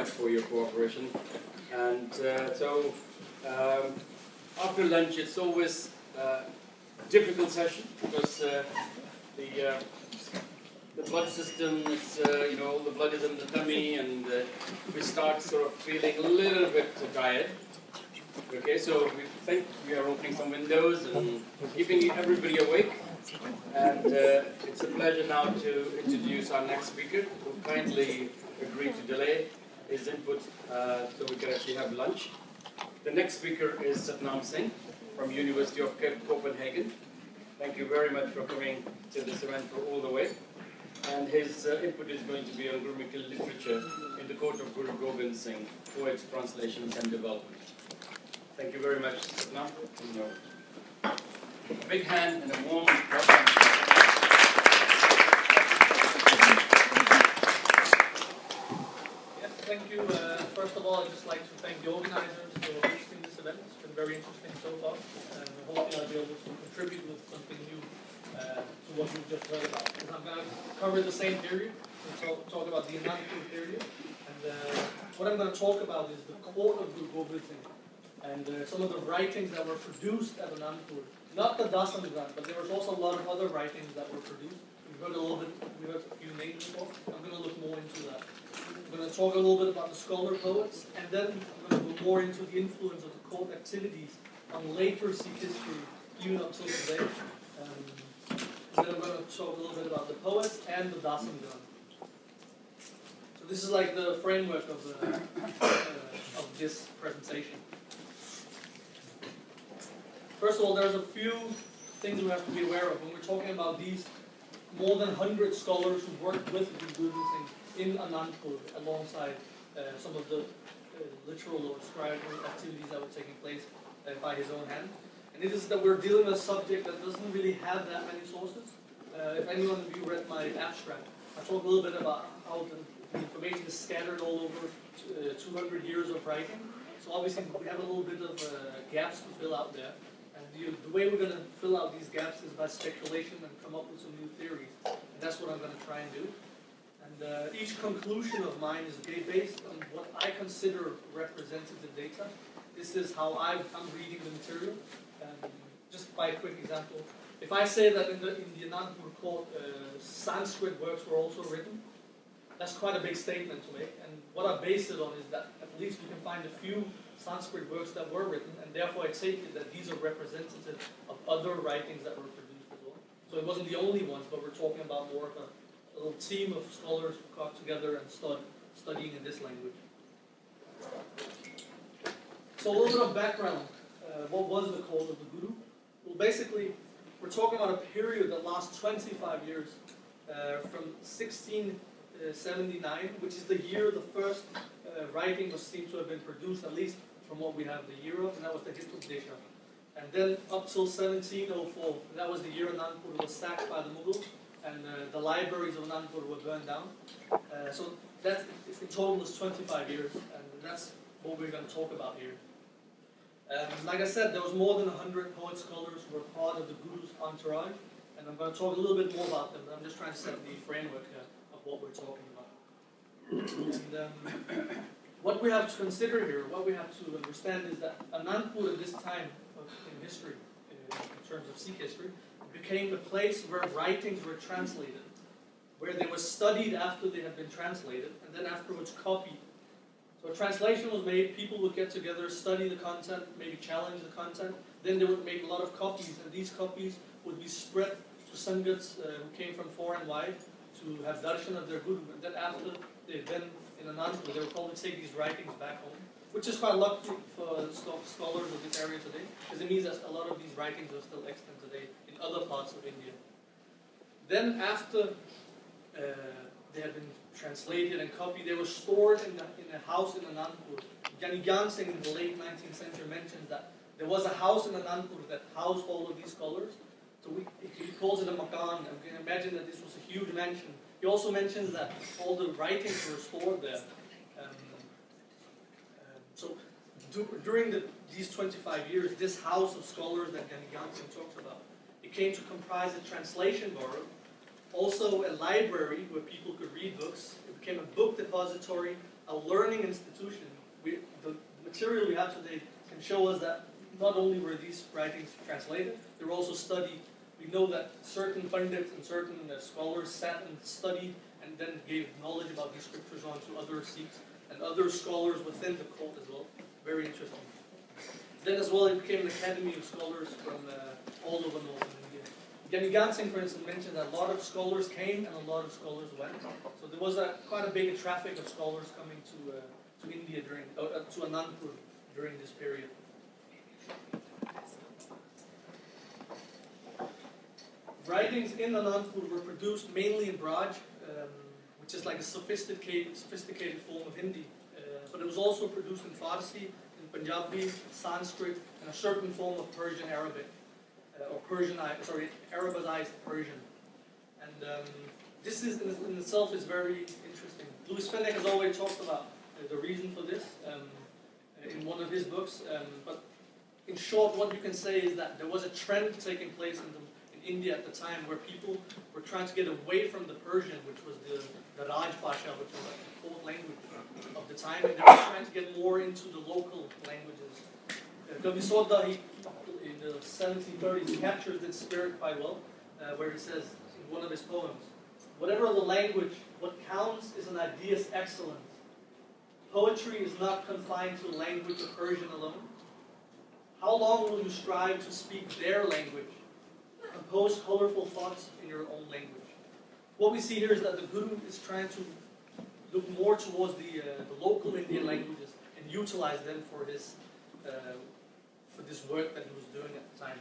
much for your cooperation. And after lunch, it's always a difficult session because the blood system is, all the blood is in the tummy, and we start sort of feeling a little bit tired. Okay, so we think we are opening some windows and keeping everybody awake. And it's a pleasure now to introduce our next speaker, who kindly agreed to delay his input so we can actually have lunch. The next speaker is Satnam Singh from University of Copenhagen. Thank you very much for coming to this event for all the way. And his input is going to be on Gurmukhi literature in the court of Guru Gobind Singh, poets, translations and development. Thank you very much, Satnam. A big hand and a warm welcome. Yes, thank you. First of all, I'd just like to thank the organizers for hosting this event. It's been very interesting so far, and hopefully I'll be able to contribute with something new to what we've just heard about. Because I'm going to cover the same period, and talk about the Anandpur period, and what I'm going to talk about is the court of Guru Gobind Singh, and some of the writings that were produced at Anandpur. Not the Dasam Granth, but there was also a lot of other writings that were produced. We heard a few names before. I'm going to look more into that. I'm going to talk a little bit about the scholar poets, and then I'm going to go more into the influence of the court activities on later Sikh history, even up till today. And then I'm going to talk a little bit about the poets and the Dasam Granth. So this is like the framework of this presentation. First of all, there's a few things we have to be aware of when we're talking about these more than 100 scholars who worked with Guru Gobind Singh in Anandpur alongside some of the literal or scribal activities that were taking place by his own hand. And it is that we're dealing with a subject that doesn't really have that many sources. If anyone of you read my abstract, I talk a little bit about how the information is scattered all over 200 years of writing. So obviously we have a little bit of gaps to fill out there. The way we're going to fill out these gaps is by speculation and come up with some new theories. And that's what I'm going to try and do. And each conclusion of mine is based on what I consider representative data. This is how I'm reading the material. Just by a quick example, if I say that in the Anandpur court, Sanskrit works were also written, that's quite a big statement to make. And what I base it on is that at least we can find a few Sanskrit works that were written, and therefore I take it that these are representative of other writings that were produced as well. So it wasn't the only ones, but we're talking about more of a little team of scholars who got together and studying in this language. So a little bit of background. What was the call of the Guru? Well, basically, we're talking about a period that lasts 25 years, from 1679, which is the year the first writing was seen to have been produced, at least from what we have the year of, and that was the Hitudesha. And then up till 1704, that was the year Anandpur was sacked by the Mughals, and the libraries of Anandpur were burned down. So that in total is 25 years, and that's what we're going to talk about here. Like I said, there was more than 100 poet scholars who were part of the Guru's entourage, and I'm going to talk a little bit more about them, but I'm just trying to set the framework of what we're talking about. And what we have to consider here, what we have to understand is that Anandpur at this time in history, in terms of Sikh history, became a place where writings were translated, where they were studied after they had been translated, and then afterwards copied. So a translation was made, people would get together, study the content, maybe challenge the content, then they would make a lot of copies, and these copies would be spread to Sangats who came from far and wide to have darshan of their Guru, and then after they then in Anandpur, they would probably take these writings back home, which is quite lucky for scholars of this area today, because it means that a lot of these writings are still extant today in other parts of India. Then after they had been translated and copied, they were stored in a house in Anandpur. Gyan Singh in the late 19th century mentions that there was a house in Anandpur that housed all of these scholars. So he calls it a makan, and we can imagine that this was a huge mansion. He also mentions that all the writings were stored there. So during these 25 years, this house of scholars that Gyan Singh talks about, it came to comprise a translation borrow, also a library where people could read books. It became a book depository, a learning institution, the material we have today can show us that not only were these writings translated, they were also studied. We know that certain pundits and certain scholars sat and studied and then gave knowledge about these scriptures on to other Sikhs and other scholars within the court as well. Very interesting. Then as well, it became an academy of scholars from all over northern India. Gyani Gan Singh, for instance, mentioned that a lot of scholars came and a lot of scholars went. So there was quite a big traffic of scholars coming to India to Anandpur during this period. Writings in Anandpur were produced mainly in Braj, which is like a sophisticated form of Hindi. But it was also produced in Farsi, in Punjabi, Sanskrit, and a certain form of Persian Arabic, Arabized Persian. And this is in itself is very interesting. Louis Fenech has always talked about the reason for this in one of his books. But in short, what you can say is that there was a trend taking place in India at the time where people were trying to get away from the Persian, which was the Raj Pasha, which was like the court language of the time, and they were trying to get more into the local languages. Kavi Soda, in the 1730s, he captures this spirit quite well, where he says in one of his poems, "Whatever the language, what counts is an idea's excellence. Poetry is not confined to the language of Persian alone. How long will you strive to speak their language? Compose colorful thoughts in your own language." What we see here is that the Guru is trying to look more towards the local Indian languages and utilize them for this work that he was doing at the time.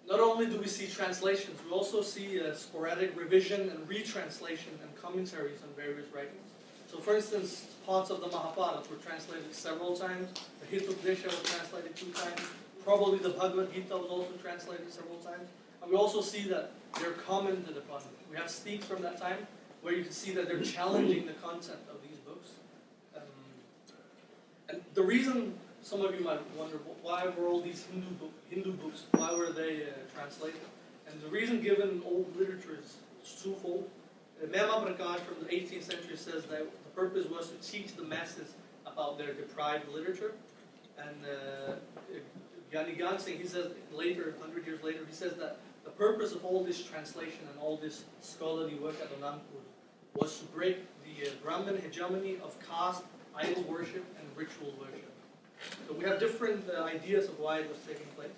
Not only do we see translations, we also see sporadic revision and retranslation and commentaries on various writings. So for instance, parts of the Mahabharata were translated several times, the Hitopdesha was translated 2 times, probably the Bhagavad Gita was also translated several times. And we also see that they're commented upon. We have speaks from that time where you can see that they're challenging the content of these books. And the reason some of you might wonder, why were all these Hindu books, why were they translated? And the reason given in old literature is twofold. Mema Prakash from the 18th century says that the purpose was to teach the masses about their deprived literature. And Gyani Gan Singh, he says later, 100 years later, he says that the purpose of all this translation and all this scholarly work at Anandpur was to break the Brahmin hegemony of caste, idol worship, and ritual worship. So we have different ideas of why it was taking place.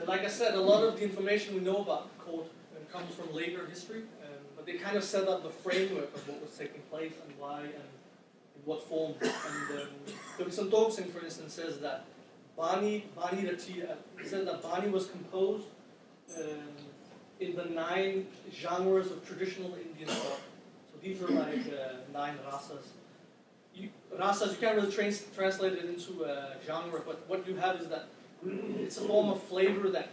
Like I said, a lot of the information we know about the court comes from later history, but they kind of set up the framework of what was taking place and why and in what form. And Santokh Singh, for instance, says that Bani says that Bani was composed in the 9 genres of traditional Indian thought. So these are like 9 rasas. You can't really translate it into a genre, but what you have is that it's a form of flavor that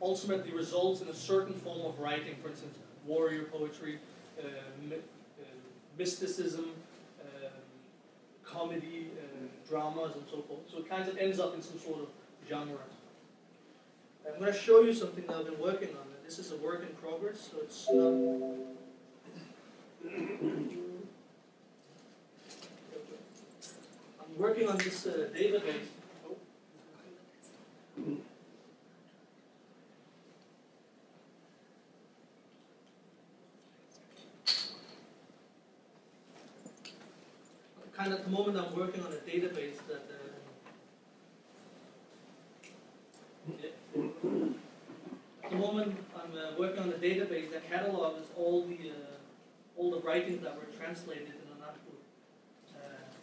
ultimately results in a certain form of writing. For instance, warrior poetry, mysticism, comedy, dramas, and so forth. So it kind of ends up in some sort of genre. I'm going to show you something that I've been working on. This is a work in progress, so it's I'm working on this database. At the moment I'm working on a database that catalogs all the writings that were translated in Anandpur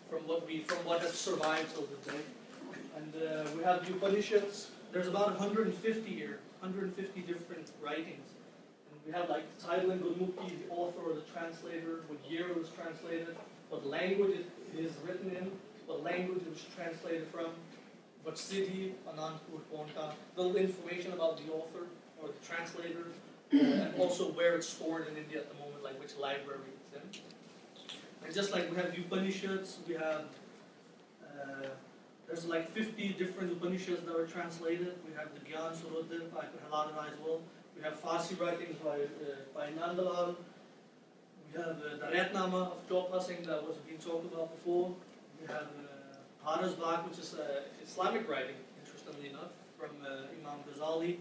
from what has survived till this day. And we have the Upanishads. There's about 150 here, 150 different writings. And we have like the title in Gurmukhi, the author or the translator, what year it was translated, what language it is written in, what language it was translated from, what city, Anandpur, Konka, little information about the author or the translator, and also where it's stored in India at the moment, like which library it's in. And just like we have the Upanishads, we have, there's like 50 different Upanishads that were translated. We have the Gyan Surodhir by Prahalad as well. We have Farsi writings by Nandalal. We have the Ratnama of Chopasing that was being talked about before. We have Bag, which is Islamic writing, interestingly enough, from Imam Ghazali.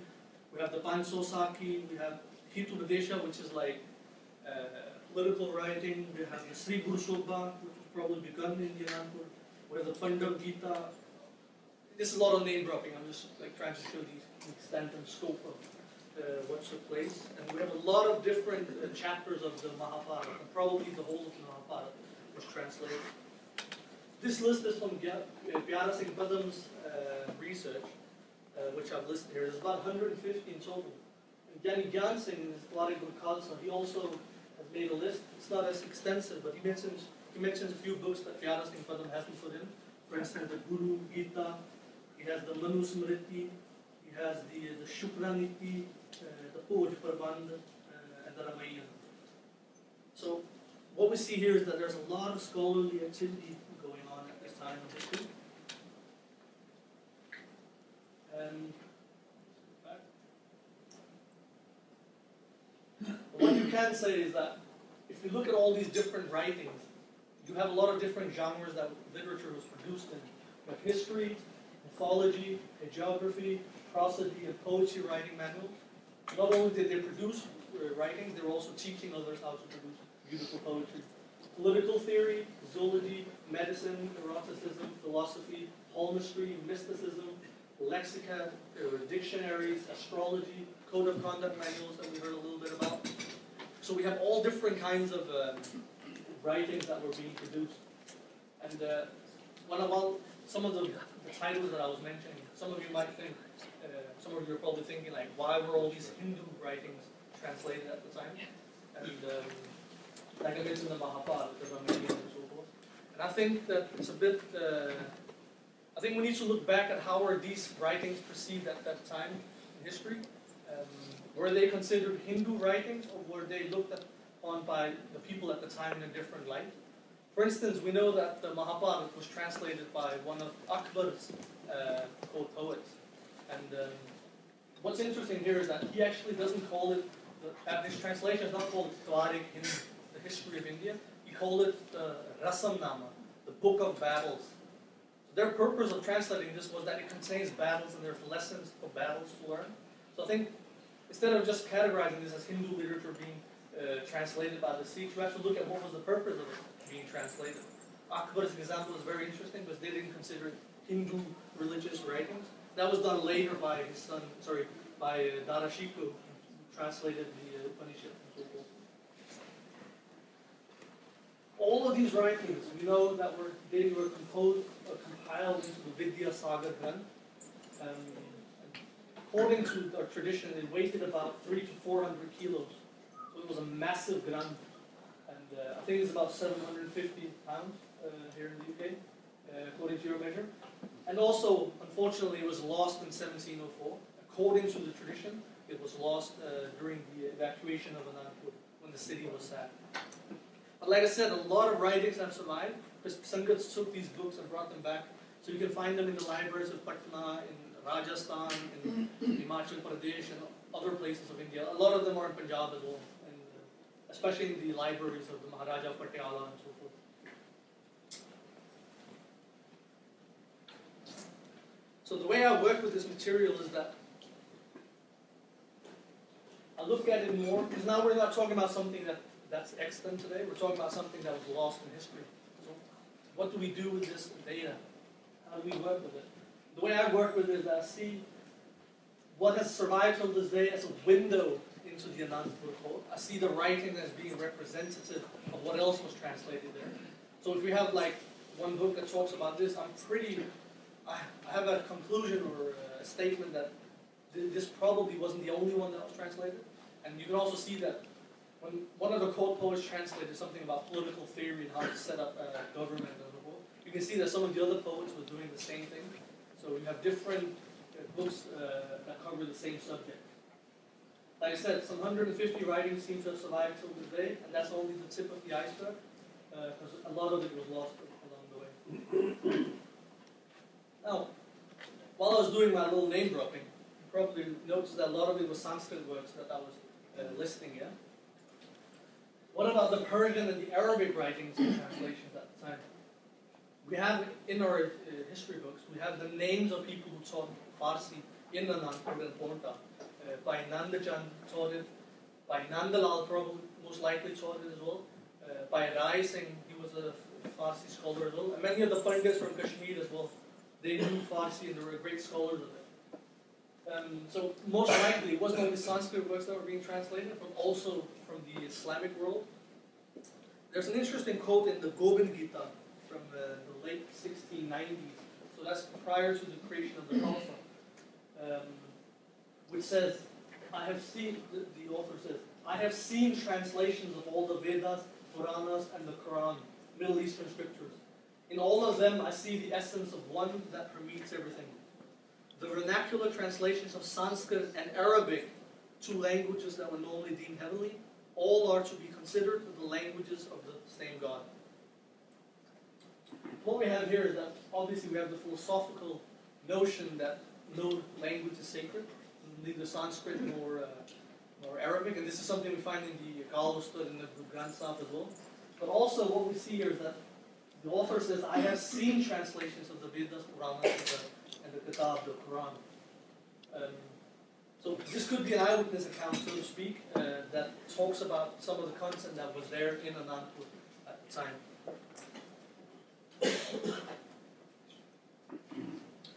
We have the Panso Saki. We have Hitupadesha, which is like political writing. We have the Sri Guru Sobha, which was probably begun in Anandpur. We have the Pandava Gita. This is a lot of name dropping. I'm just like trying to show the extent and scope of what took place. And we have a lot of different chapters of the Mahabharata, and probably the whole of the Mahabharata was translated. This list is from Pyara Singh Padam's research, which I've listed here. There's about 150 in total. And Gyani Gyan Singh in his Gul Khalsa, he also has made a list. It's not as extensive, but he mentions a few books that Pyara Singh Padam hasn't put in. For instance, the Guru Gita, he has the Manu Smriti, he has the Shukraniti, the Poj Prabandh, and the Ramayana. So what we see here is that there's a lot of scholarly activity going on at this time in history. And what you can say is that if you look at all these different writings, you have a lot of different genres that literature was produced in. You have history, mythology, geography, prosody, and poetry writing manuals. Not only did they produce writings, they were also teaching others how to produce beautiful poetry. Political theory, zoology, medicine, eroticism, philosophy, palmistry, mysticism, lexica, dictionaries, astrology, code of conduct manuals that we heard a little bit about. So we have all different kinds of writings that were being produced. And some of the titles that I was mentioning, some of you might think, some of you are probably thinking like, why were all these Hindu writings translated at the time? And like I mentioned, the Mahabharata, the Ramayana, and so forth. And I think that it's a bit. I think we need to look back at how were these writings perceived at that time in history. Were they considered Hindu writings, or were they looked upon by the people at the time in a different light? For instance, we know that the Mahabharata was translated by one of Akbar's quote poets. And what's interesting here is that he actually doesn't call it, this translation is not called Twarik Hindu, the history of India. He called it the Rasamnama, the book of battles. So their purpose of translating this was that it contains battles and there's lessons for battles to learn. So I think instead of just categorizing this as Hindu literature being translated by the Sikhs, we have to look at what was the purpose of it being translated. Akbar's example is very interesting because they didn't consider it Hindu religious writings. That was done later by his son, by Dara Shikoh, who translated the Upanishad and so forth. All of these writings, we know that they were composed or compiled into the Vidya Sagar Granth. According to our tradition, it weighed about 300 to 400 kilos. So it was a massive Granth. And I think it's about 750 pounds here in the UK, according to your measure. And also, unfortunately, it was lost in 1704. According to the tradition, it was lost during the evacuation of Anandpur, when the city was sacked. But like I said, a lot of writings have survived, because Sangats took these books and brought them back. So you can find them in the libraries of Patna, in Rajasthan, in Himachal Pradesh, and other places of India. A lot of them are in Punjab as well, and especially in the libraries of the Maharaja of Patiala and so forth. So the way I work with this material is that I look at it more, because now we're not talking about something that's extant today, we're talking about something that was lost in history. So what do we do with this data? How do we work with it? The way I work with it is that I see what has survived till this day as a window into the Anandpur code. I see the writing as being representative of what else was translated there. So if we have like one book that talks about this, I have a conclusion or a statement that this probably wasn't the only one that was translated. And you can also see that when one of the court poets translated something about political theory and how to set up a government and so forth, you can see that some of the other poets were doing the same thing. So you have different books that cover the same subject. Like I said, some 150 writings seem to have survived till this day, and that's only the tip of the iceberg, because a lot of it was lost along the way. Now, while I was doing my little name dropping, probably noticed that a lot of it was Sanskrit works that I was listing here. What about the Persian and the Arabic writings and translations at the time? We have in our history books, we have the names of people who taught Farsi in Anandpur and Ponta. By Nandajan taught it, by Nandalal probably most likely taught it as well. By Rai Singh, he was a Farsi scholar as well. And many of the Pandits from Kashmir as well. They knew Farsi and they were great scholars of it. So most likely it wasn't only Sanskrit works that were being translated, but also from the Islamic world. There's an interesting quote in the Gobind Gita from the late 1690s. So that's prior to the creation of the Khalsa. Which says, I have seen, the author says, I have seen translations of all the Vedas, Puranas, and the Quran, Middle Eastern scriptures. In all of them, I see the essence of one that permeates everything. The vernacular translations of Sanskrit and Arabic, two languages that were normally deemed heavenly, all are to be considered the languages of the same God. What we have here is that obviously we have the philosophical notion that no language is sacred, neither Sanskrit nor Arabic, and this is something we find in the Galveston and the Guru Granth Sahib as well. But also what we see here is that the author says, I have seen translations of the Vedas, Puranas, and the Kitab, the Quran. So this could be an eyewitness account, so to speak, that talks about some of the content that was there in Anandpur at the time.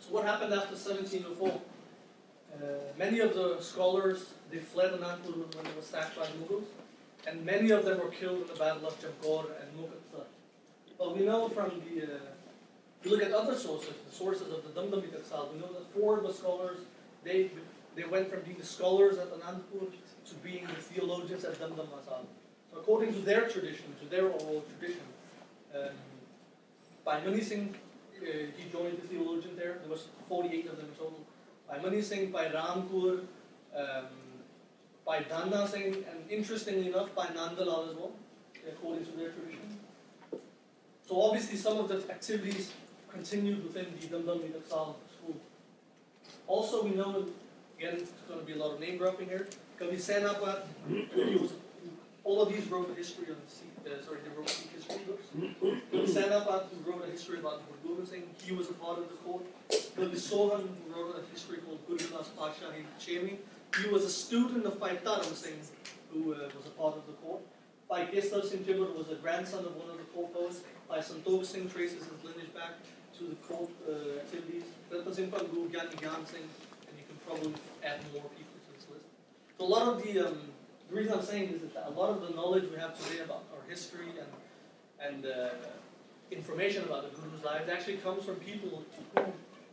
So what happened after 1704? Many of the scholars, they fled Anandpur when they were sacked by the Mughals, and many of them were killed in the Battle of Jamgaur and Mukatsa. But we know from the, if you look at other sources, the sources of the Damdami Taksal, we know that 4 of the scholars, they went from being the scholars at Anandpur to being the theologians at Damdam Masal. So according to their tradition, to their oral tradition, by Mani Singh, he joined the theologian there. There was 48 of them in total. By Mani Singh, by Ramkur, by Danda Singh, and interestingly enough, by Nandalal as well, according to their tradition. So obviously some of the activities continued within the Damdami Taksal school. Also we know, again, it's going to be a lot of name dropping here, Kavi Senapat, all of these wrote a history on Sikh, they wrote Sikh history books. Kavi Senapat, who wrote a history about Guru Gobind Singh, he was a part of the court. Kavi Sohan, who wrote a history called Guru Das Pasha Chemi, he was a student of Bhai Taram Singh, who was a part of the court. Bhai Kesar Singh Jibbar was a grandson of one of the court poets. Bhai Santokh Singh traces his lineage back to the court activities. Ratan Singh Pangu, Gyani Gyan Singh, and you can probably add more people to this list. So a lot of the reason I'm saying is that a lot of the knowledge we have today about our history and information about the Guru's lives actually comes from people who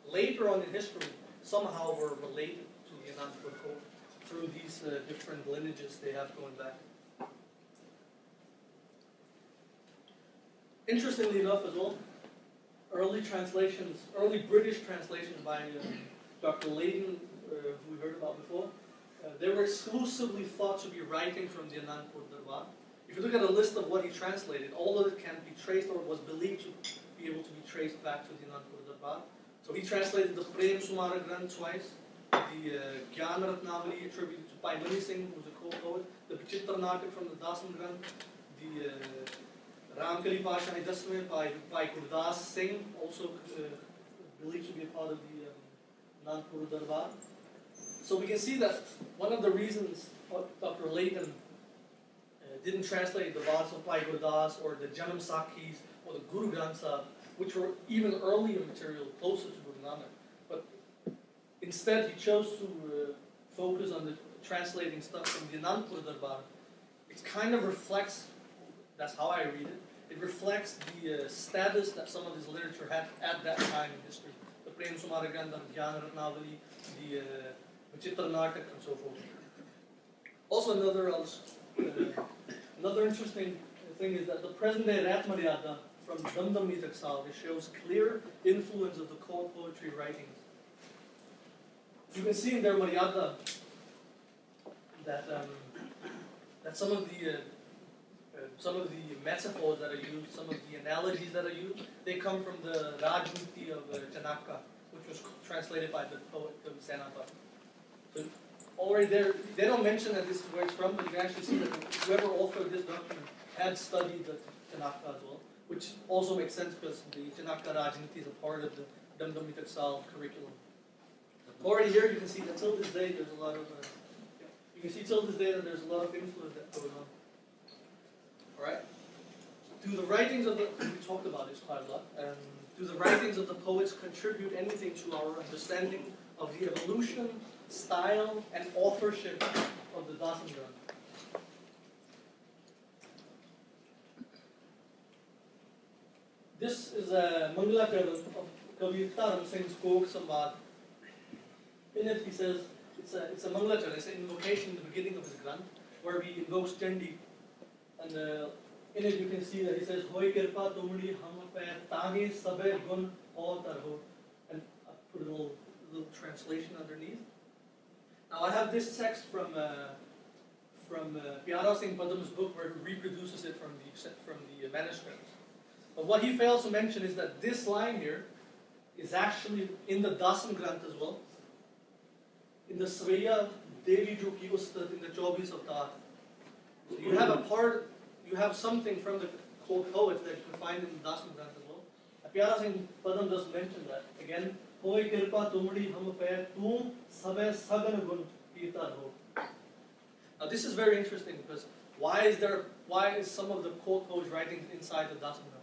later on in history somehow were related to the Anandpur court through these different lineages they have going back. Interestingly enough as well, early British translations by Dr. Leighton, who we heard about before, they were exclusively thought to be writing from the Anandpur Darbar. If you look at a list of what he translated, all of it can be traced or was believed to be able to be traced back to the Anandpur Darbar. So he translated the Prem Sumara Granth twice, the Gyan Ratnavali attributed to Bhai Mani Singh, who was a co-poet, the Vichitra Natak from the Dasan Granth, the Ramkali Pasha Dasme by Gurdas Singh, also believed to be a part of the Anandpur Darbar. So we can see that one of the reasons Dr. Leighton didn't translate the Vars of Bhai Gurdas or the Janam Sakhis or the Guru Granth Sahib, which were even earlier material closer to Guru Nanak. But instead he chose to focus on the translating stuff from the Anandpur Darbar. It kind of reflects, that's how I read it, it reflects the status that some of his literature had at that time in history. The Prem Sumara Granth, the Gyan Ratnavali, the Vichitra Natak, and so forth. Also another interesting thing is that the present-day Rat Maryada from Damdam Taksal shows clear influence of the court poetry writings. You can see in their Maryada that some of the metaphors that are used, some of the analogies that are used, they come from the Rajniti of Janaka, which was translated by the poet Kavi Senapat. So already there, they don't mention that this is where it's from, but you can actually see that whoever authored this document had studied the Chanakya as well, which also makes sense because the Chanakya Rajniti is a part of the Damdam Taksal curriculum. Already here you can see that till this day there's a lot of you can see till this day that there's a lot of influence that's going on. Alright? Do the writings of the we talked about this quite a lot. Do the writings of the poets contribute anything to our understanding of the evolution, style, and authorship of the Dasam Granth? This is a Mangala Kavan of Kavi Taram Singh's Kok Samvad. In it he says, it's a Mangala Charan, it's an invocation in the beginning of his Granth, where he invokes Chandi. And in it you can see that he says, Hoi Kirpa Tumri Ham Pair Tahi Sabe Gun Ho Tarho. And I put a little translation underneath. Now I have this text from Pyara Singh Padam's book where he reproduces it from the manuscript. But what he fails to mention is that this line here is actually in the Dasam Granth as well. In the Svaya Devi Jo Ki Ustad in the 24 Avtar. So you have a part, you have something from the poet that you can find in the Dasam Granth as well. Pyara Singh Padam does mention that. Again, Hoi Kirpa Tumri Ham Pair Tum Sabe Sagan Gun Kirtar Ho. Now this is very interesting because why is some of the poet's writings inside the Dasam Granth?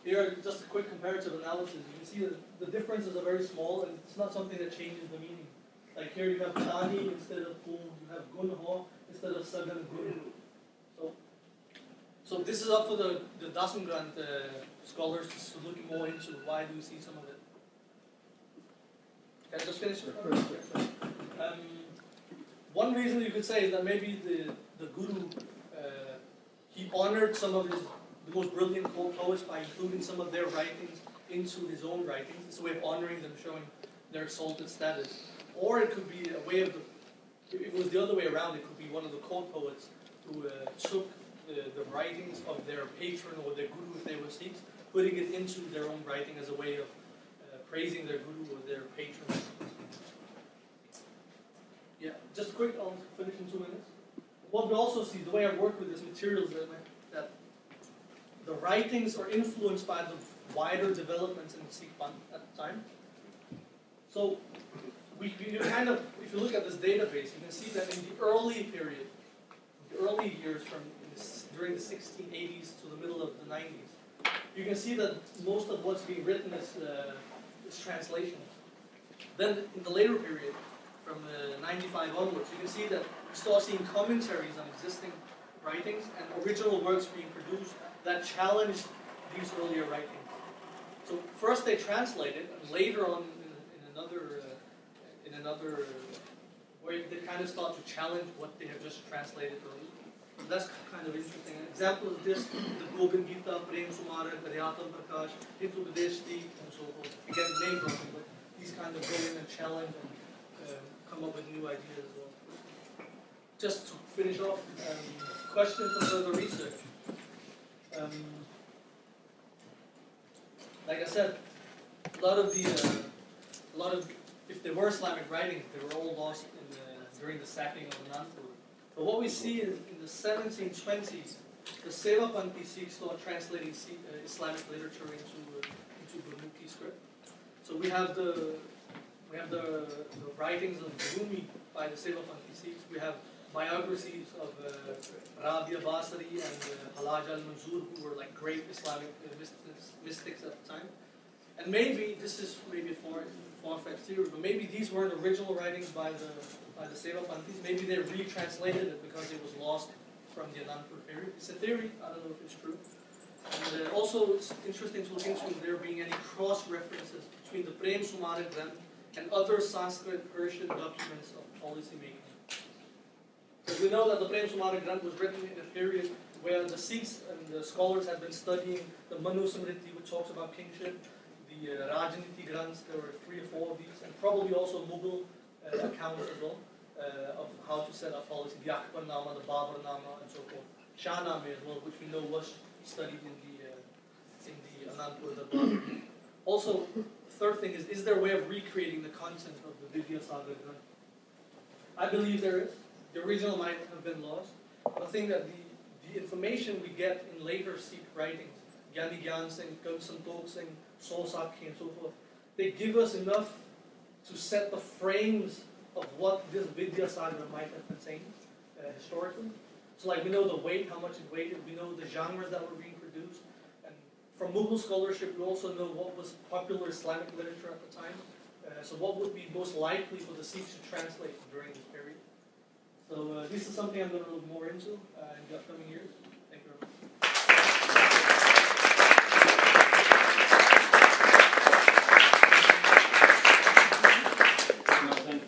Here, just a quick comparative analysis. You can see that the differences are very small, and it's not something that changes the meaning. Like here, you have Tani instead of Kum, you have Gun Ho instead of Sagan Gun. So this is up for the Dasam Granth scholars to look more into. Why do we see some of it? Can I just finish it? One reason you could say is that maybe the Guru he honored some of the most brilliant poets by including some of their writings into his own writings. It's a way of honoring them, showing their exalted status. Or it could be a way of, if it was the other way around, it could be one of the court poets who took the writings of their patron or their guru, if they were Sikhs, putting it into their own writing as a way of praising their guru or their patron. Yeah, just quick, I'll finish in 2 minutes. What we also see, the way I work with this material is that the writings are influenced by the wider developments in the Sikh Panth at the time. So, we kind of, if you look at this database, you can see that in the early period, the early years during the 1680s to the middle of the 90s, you can see that most of what's being written is translations. Then in the later period, from 95 onwards, you can see that we start seeing commentaries on existing writings and original works being produced that challenge these earlier writings. So first they translate it, and later on in another way they kind of start to challenge what they have just translated earlier. So that's kind of interesting. An example of this, the Govind Gita, Prem Sumara, Karyatam Prakash, Hitubadeshti, and so forth. Again, name dropping, but these kind of go in and challenge and come up with new ideas as well. Just to finish off, question for further research. Like I said, a lot of if there were Islamic writings, they were all lost during the sacking of Anandpur. But what we see is in the 1720s, the Sevapanthi Sikhs start translating Islamic literature into Gurmukhi script. So we have the writings of Rumi by the Sevapanthi Sikhs. We have biographies of Rabia Basri and Halaj al-Manzoor, who were like great Islamic mystics at the time. And maybe, this is maybe a far-fetched theory, but maybe these weren't original writings by the Sevapanthis. Maybe they retranslated it because it was lost from the Anandpur period. It's a theory, I don't know if it's true. And also, it's interesting to look into if there being any cross-references between the Prem Sumara Granth and other Sanskrit Persian documents of policy making. Because we know that the Prem Sumara Granth was written in a period where the Sikhs and the scholars had been studying the Manu Samriti, which talks about kingship, the Rajniti Granths, there were 3 or 4 of these, and probably also Mughal accounts as well, of how to set up policy, the Akbar Nama, the Babur Nama, and so forth. Shahnameh as well, which we know was studied in the Anandpur Darbar. Also, third thing is there a way of recreating the content of the Vidya Sagar Granth? I believe there is. The original might have been lost. But I think that the information we get in later Sikh writings, Gyani Gyan Singh, Santokh Singh, Saul Sakhi and so forth, they give us enough to set the frames of what this Vidya Sagar might have contained historically. So like we know the weight, how much it weighted, we know the genres that were being produced, and from Mughal scholarship we also know what was popular Islamic literature at the time, so what would be most likely for the Sikhs to translate during this period. So this is something I'm going to look more into in the upcoming years. Thank you very much.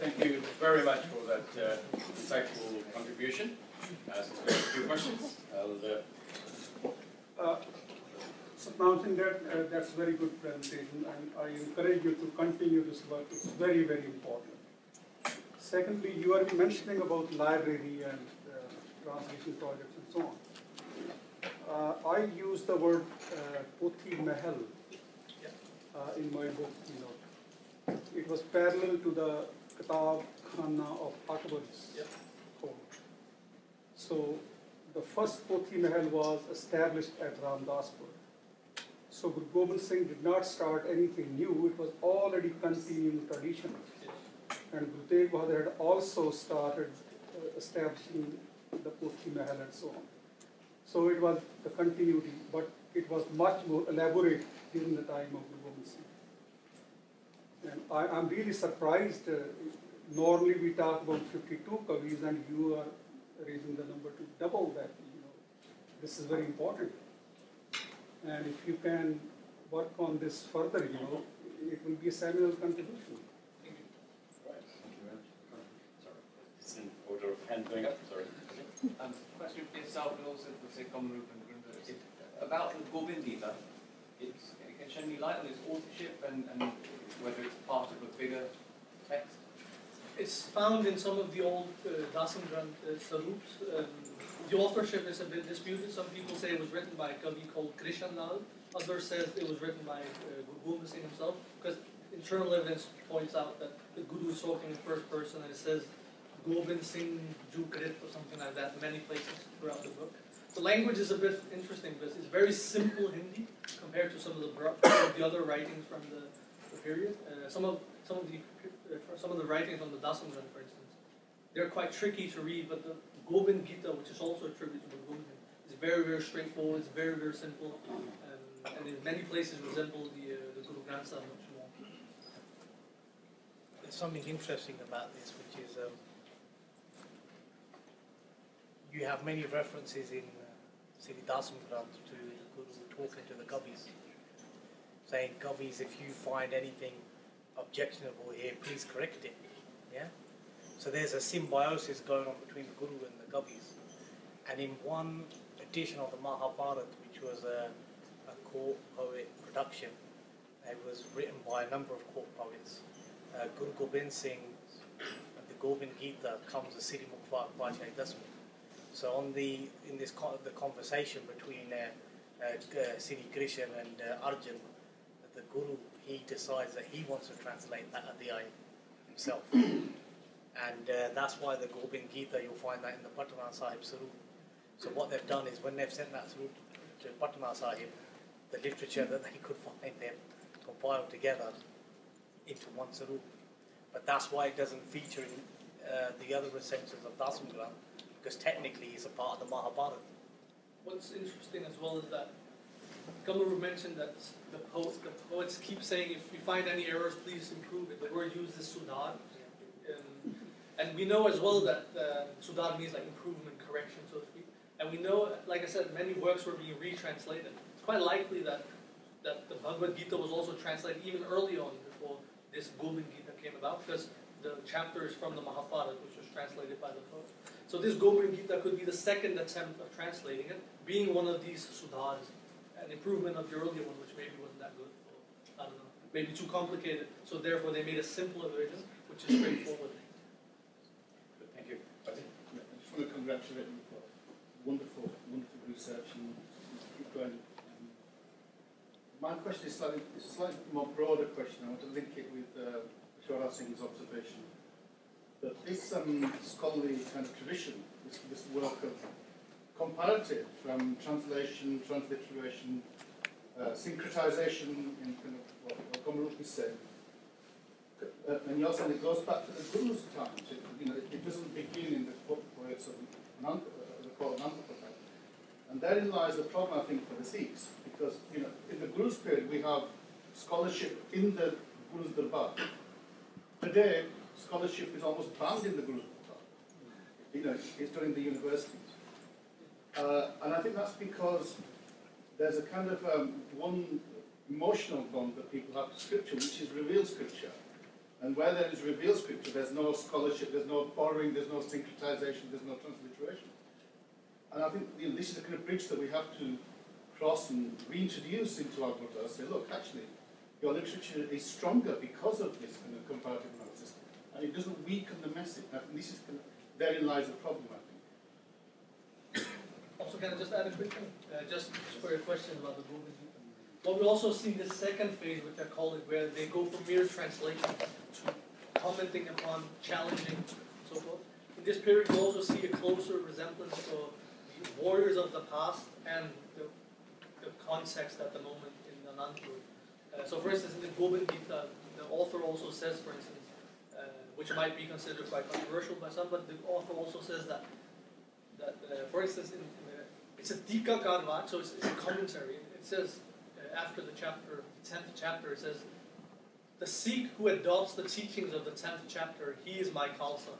Thank you very much for that insightful contribution. Since we have a few questions, So Mountain, that's a very good presentation, and I encourage you to continue this work. It's very, very important. Secondly, you are mentioning about library and translation projects and so on. I use the word Pothi Mahal in my book. It was parallel to the Kitab Khana of Akbar's court. So the first Pothi Mahal was established at Ramdaspur. So Guru Gobind Singh did not start anything new, it was already continuing tradition. And Guru Tegh Bahadur had also started establishing the Pothi Mahal and so on. So it was the continuity, but it was much more elaborate during the time of Guru Gobind Singh. And I'm really surprised. Normally we talk about 52 kavis, and you are raising the number to double that. This is very important. And if you can work on this further, it will be a seminal contribution. Thank you. Right. Thank you very much. Sorry. It's in order of hand going up. Sorry. Question for yourself and also for Sikh Guru and about the Gobind Gita. It can shed any light on its authorship and whether it's part of a bigger text? It's found in some of the old Dasam Granth Sarups. The authorship is a bit disputed. Some people say it was written by a Kavi called Krishan Lal. Others says it was written by Guru Gobind Singh himself, because internal evidence points out that the Guru is talking in first person, and it says Gobind Singh Ju Krit or something like that in many places throughout the book. The language is a bit interesting because it's very simple Hindi compared to some of the other writings from the period. Some of the writings on the Dasam Granth, for instance, they're quite tricky to read, but the Gobind Gita, which is also attributed to Gobind, is very, very straightforward. It's very, very simple, and in many places resemble the Guru Granth Sahib much more. There's something interesting about this, which is you have many references in Sri Dasam Granth to the Guru talking to the Kavis, saying, Kavis, if you find anything objectionable here, please correct it. Yeah? So there's a symbiosis going on between the Guru and the Kavis. And in one edition of the Mahabharata, which was a court poet production, it was written by a number of court poets. Guru Gobind Singh, the Gobind Gita comes as Siri Mukhtar Bajai Dasmi. So the conversation between Siri Krishan and Arjun, the Guru, he decides that he wants to translate that Adhyay himself. And that's why the Gobind Gita, you'll find that in the Patna Sahib Sarup. So what they've done is when they've sent that Sarup to Patna Sahib, the literature that they could find, they've compiled together into one Sarup. But that's why it doesn't feature in the other recensions of Dasam Granth, because technically it's a part of the Mahabharata. What's interesting as well is that Kamaru mentioned that the poets keep saying, if you find any errors, please improve it. The word used is sudhar. And we know as well that sudhar means like improvement, correction, so to speak. And we know, like I said, many works were being retranslated. It's quite likely that the Bhagavad Gita was also translated even early on before this Gobind Gita came about, because the chapter is from the Mahabharata, which was translated by the poet. So this Gobind Gita could be the second attempt of translating it, being one of these sudhars, an improvement of the earlier one, which maybe wasn't that good, or I don't know, maybe too complicated. So therefore they made a simpler version, which is straightforward. Thank you. I just want to congratulate you for wonderful, wonderful research, and keep going. My question is it's a slightly more broader question. I want to link it with Shora Singh's observation that this scholarly kind of tradition, this work of comparative from translation, transliteration, syncretization in kind of what Gomarupi said, and you're saying it goes back to the Guru's times. It doesn't begin in the poets of the court of Anandpur. And therein lies the problem, I think, for the Sikhs, because in the Guru's period we have scholarship in the Guru's Darbar. Today, scholarship is almost banned in the Guru's Darbar. It's done in the universities. And I think that's because there's a kind of one emotional bond that people have to scripture, which is revealed scripture. And where there is revealed scripture, there's no scholarship, there's no borrowing, there's no syncretization, there's no transliteration. And I think this is a kind of bridge that we have to cross and reintroduce into our Buddha. Say, look, actually, your literature is stronger because of this kind of comparative analysis, and it doesn't weaken the message. And I think this is therein lies the problem, I think. Also, can I just add a quick thing? Just for your question about the Govind. What we also see in the second phase, which I call it, where they go from mere translation to commenting upon, challenging, and so forth. In this period, we also see a closer resemblance to the warriors of the past and the context at the moment in Anandpur. So, for instance, in the Govind Gita, the author also says, for instance, which might be considered quite controversial by some, but the author also says that for instance, it's a Tika Karvat, so it's a commentary. It says, after the chapter, the 10th chapter, it says, the Sikh who adopts the teachings of the 10th chapter, he is my Khalsa.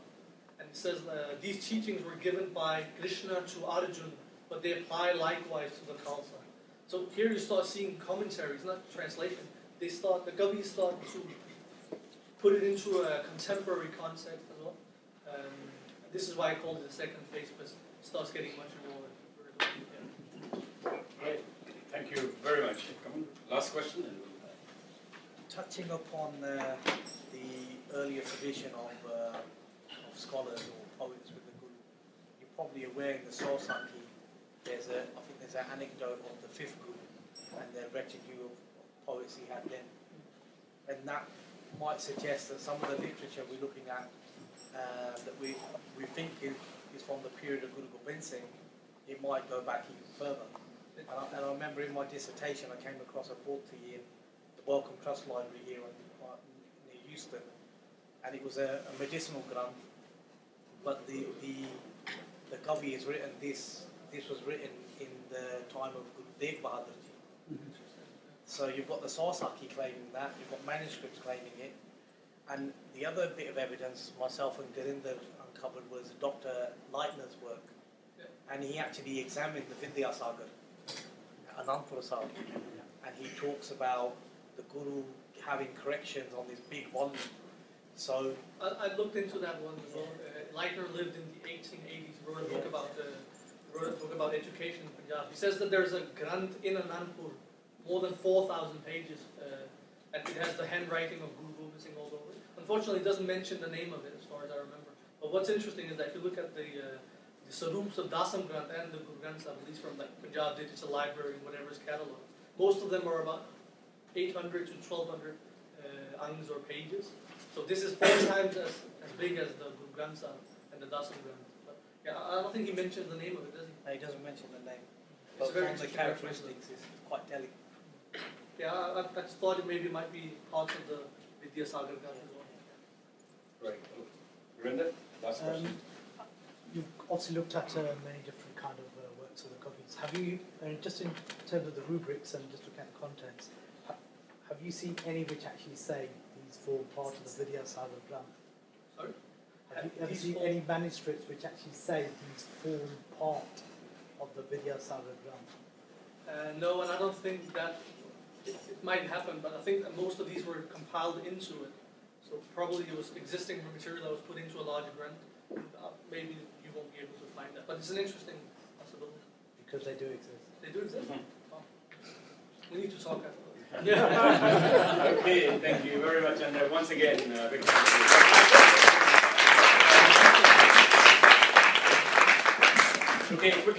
And it says these teachings were given by Krishna to Arjun, but they apply likewise to the Khalsa. So here you start seeing commentaries, not translation. The Kavis start to put it into a contemporary context as well. This is why I call it the second phase, because it starts getting much more. Right. Thank you very much. Come on. Last question. Touching upon the earlier tradition of scholars or poets with the Guru, you're probably aware in the Sarsaki, I think there's an anecdote of the fifth Guru and the retinue of poets he had then. And that might suggest that some of the literature we're looking at that we think is from the period of Guru Gobind Singh, it might go back even further. And I remember in my dissertation I came across a book in the Wellcome Trust Library here near Houston, and it was a medicinal granth, but the Kavi is written, this was written in the time of Guru Tegh Bahadur Ji. So you've got the Sarsaki claiming that, you've got manuscripts claiming it, and the other bit of evidence myself and Gurinder uncovered was Dr. Leitner's work, and he actually examined the Vidyasagar, Anandpur Sahib, and he talks about the Guru having corrections on this big volume. So I looked into that one as well. Leitner lived in the 1880s. He wrote a book about education in Punjab. He says that there's a granth in Anandpur, more than 4,000 pages, and it has the handwriting of Guru Gobind Singh all over it. Unfortunately, it doesn't mention the name of it as far as I remember. But what's interesting is that if you look at the Sarups of Dasam Granth and the Guru Granth Sahib, at least from like Punjab Digital Library and whatever's catalogue, most of them are about 800 to 1,200 angs or pages. So this is 4 times as big as the Guru Granth Sahib and the Dasam Granth. But yeah, I don't think he mentions the name of it, does he? he doesn't mention the name. It's But from the characteristics, it's quite telling. Yeah, I just thought it maybe might be part of the Vidyasagar Granth as well. Right. Gurinder, last question. You've obviously looked at many different kind of works of the Kavis. Have you, just in terms of the rubrics and just looking at the contents, have you seen any which actually say these form part of the Vidyasagar Granth? Sorry? Have you seen any manuscripts which actually say these form part of the Vidyasagar Granth? No, and I don't think that it might happen, but I think that most of these were compiled into it. So probably it was existing material that was put into a larger grant. Maybe you won't be able to find that, but it's an interesting possibility. Because they do exist. They do exist? Oh. We need to talk after that. Okay, thank you very much, and once again, big thank you. Okay, quickly.